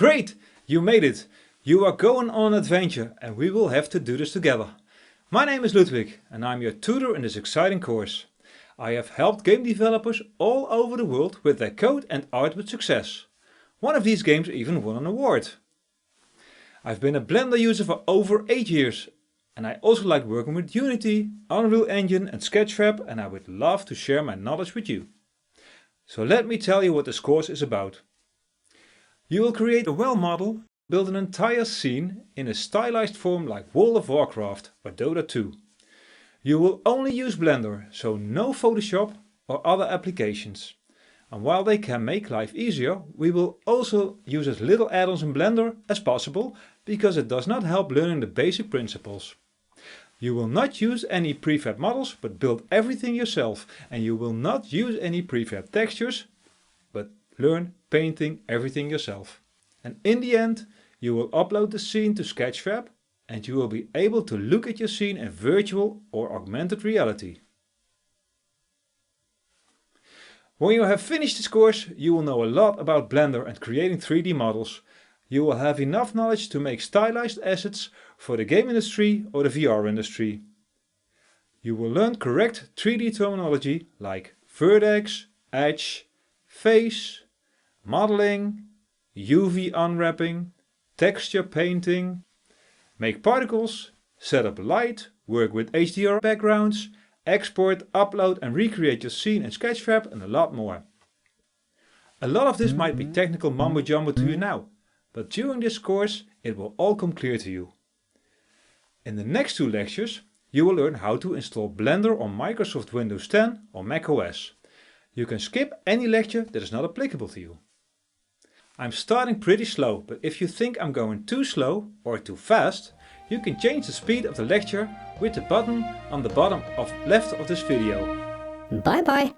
Great! You made it! You are going on an adventure and we will have to do this together. My name is Ludwig and I'm your tutor in this exciting course. I have helped game developers all over the world with their code and art with success. One of these games even won an award. I've been a Blender user for over 8 years and I also like working with Unity, Unreal Engine and Sketchfab, and I would love to share my knowledge with you. So let me tell you what this course is about. You will create a well model, build an entire scene in a stylized form like World of Warcraft or Dota 2. You will only use Blender, so no Photoshop or other applications. And while they can make life easier, we will also use as little add-ons in Blender as possible, because it does not help learning the basic principles. You will not use any prefab models, but build everything yourself, and you will not use any prefab textures, but learn painting everything yourself. And in the end, you will upload the scene to Sketchfab, and you will be able to look at your scene in virtual or augmented reality. When you have finished this course, you will know a lot about Blender and creating 3D models. You will have enough knowledge to make stylized assets for the game industry or the VR industry. You will learn correct 3D terminology like vertex, edge, face, modeling, UV unwrapping, texture painting, make particles, set up light, work with HDR backgrounds, export, upload and recreate your scene in Sketchfab, and a lot more. A lot of this might be technical mumbo jumbo to you now, but during this course it will all come clear to you. In the next 2 lectures you will learn how to install Blender on Microsoft Windows 10 or Mac OS. You can skip any lecture that is not applicable to you. I'm starting pretty slow, but if you think I'm going too slow or too fast, you can change the speed of the lecture with the button on the bottom left of this video. Bye bye.